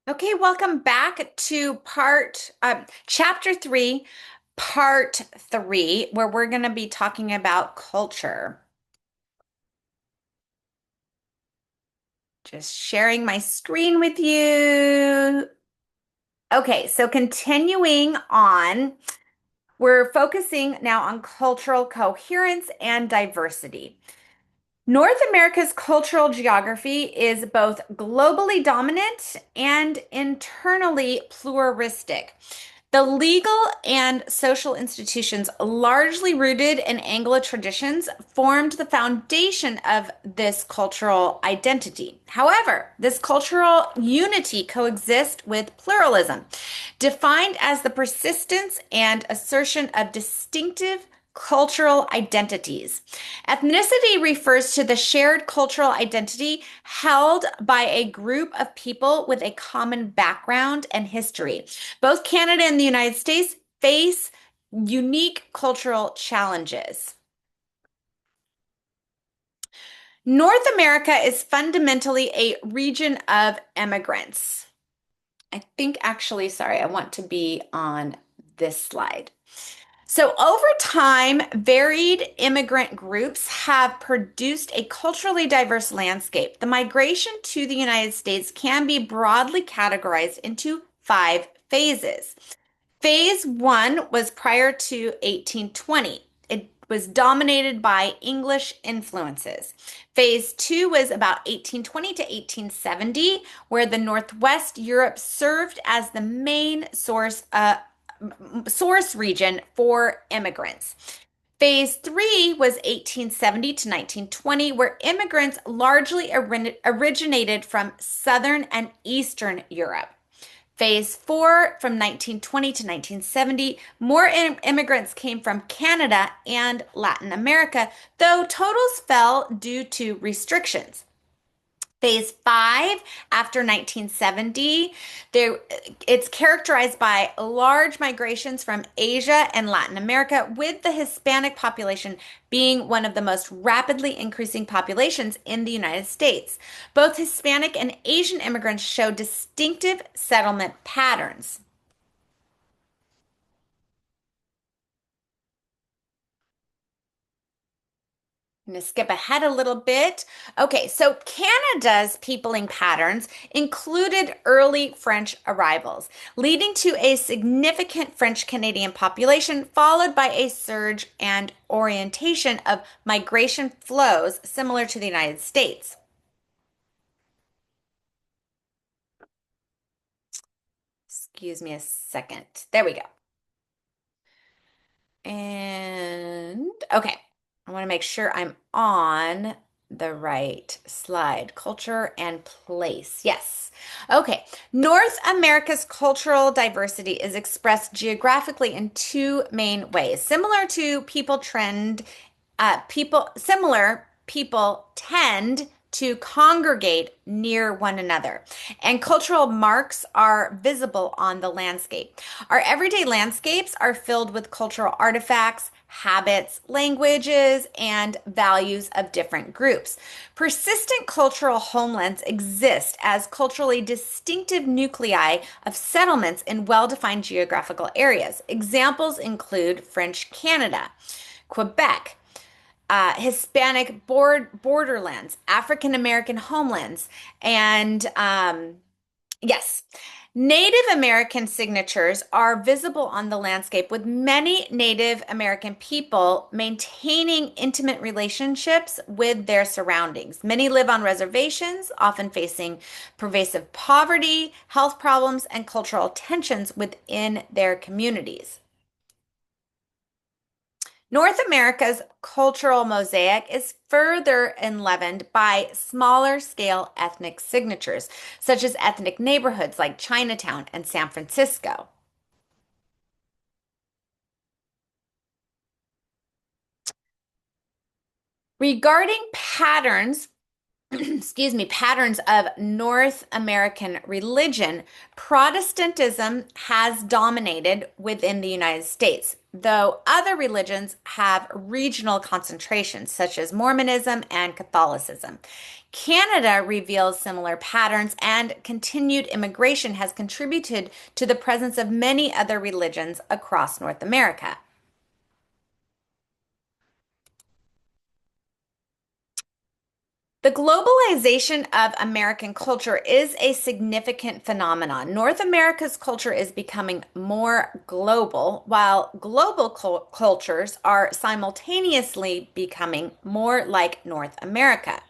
Okay, welcome back to chapter 3, part 3, where we're going to be talking about culture. Just sharing my screen with you. Okay, so continuing on, we're focusing now on cultural coherence and diversity. North America's cultural geography is both globally dominant and internally pluralistic. The legal and social institutions, largely rooted in Anglo traditions, formed the foundation of this cultural identity. However, this cultural unity coexists with pluralism, defined as the persistence and assertion of distinctive cultural identities. Ethnicity refers to the shared cultural identity held by a group of people with a common background and history. Both Canada and the United States face unique cultural challenges. North America is fundamentally a region of immigrants. I think actually, sorry, I want to be on this slide. So, over time, varied immigrant groups have produced a culturally diverse landscape. The migration to the United States can be broadly categorized into 5 phases. Phase 1 was prior to 1820. It was dominated by English influences. Phase 2 was about 1820 to 1870, where the Northwest Europe served as the main source region for immigrants. Phase 3 was 1870 to 1920, where immigrants largely originated from Southern and Eastern Europe. Phase 4 from 1920 to 1970, more immigrants came from Canada and Latin America, though totals fell due to restrictions. Phase 5 after 1970, it's characterized by large migrations from Asia and Latin America, with the Hispanic population being one of the most rapidly increasing populations in the United States. Both Hispanic and Asian immigrants show distinctive settlement patterns. I'm going to skip ahead a little bit. Okay, so Canada's peopling patterns included early French arrivals, leading to a significant French Canadian population, followed by a surge and orientation of migration flows similar to the United States. Excuse me a second. There we go. And okay, I want to make sure I'm on the right slide. Culture and place. Yes. Okay. North America's cultural diversity is expressed geographically in two main ways. Similar people tend to congregate near one another, and cultural marks are visible on the landscape. Our everyday landscapes are filled with cultural artifacts, habits, languages, and values of different groups. Persistent cultural homelands exist as culturally distinctive nuclei of settlements in well-defined geographical areas. Examples include French Canada, Quebec, Hispanic borderlands, African American homelands, and yes, Native American signatures are visible on the landscape, with many Native American people maintaining intimate relationships with their surroundings. Many live on reservations, often facing pervasive poverty, health problems, and cultural tensions within their communities. North America's cultural mosaic is further enlivened by smaller scale ethnic signatures, such as ethnic neighborhoods like Chinatown and San Francisco. Regarding patterns, excuse me, patterns of North American religion, Protestantism has dominated within the United States. though other religions have regional concentrations, such as Mormonism and Catholicism. Canada reveals similar patterns, and continued immigration has contributed to the presence of many other religions across North America. The globalization of American culture is a significant phenomenon. North America's culture is becoming more global, while global cultures are simultaneously becoming more like North America.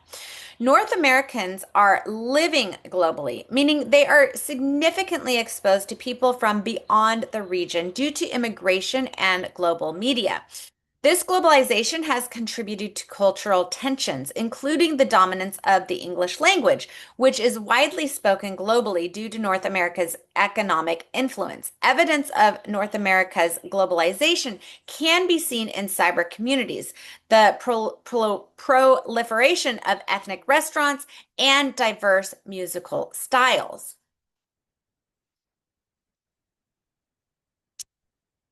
North Americans are living globally, meaning they are significantly exposed to people from beyond the region due to immigration and global media. This globalization has contributed to cultural tensions, including the dominance of the English language, which is widely spoken globally due to North America's economic influence. Evidence of North America's globalization can be seen in cyber communities, the proliferation of ethnic restaurants, and diverse musical styles.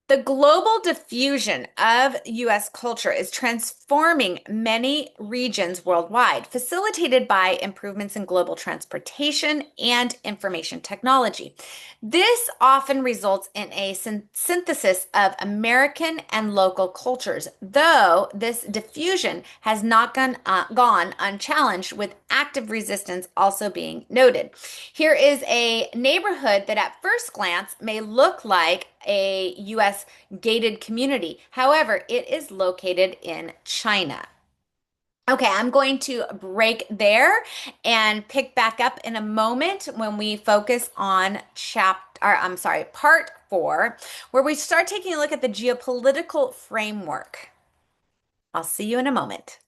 The global diffusion of US culture is transforming many regions worldwide, facilitated by improvements in global transportation and information technology. This often results in a synthesis of American and local cultures, though this diffusion has not gone unchallenged, with active resistance also being noted. Here is a neighborhood that at first glance may look like a U.S. gated community. However, it is located in China. Okay, I'm going to break there and pick back up in a moment when we focus on part 4, where we start taking a look at the geopolitical framework. I'll see you in a moment.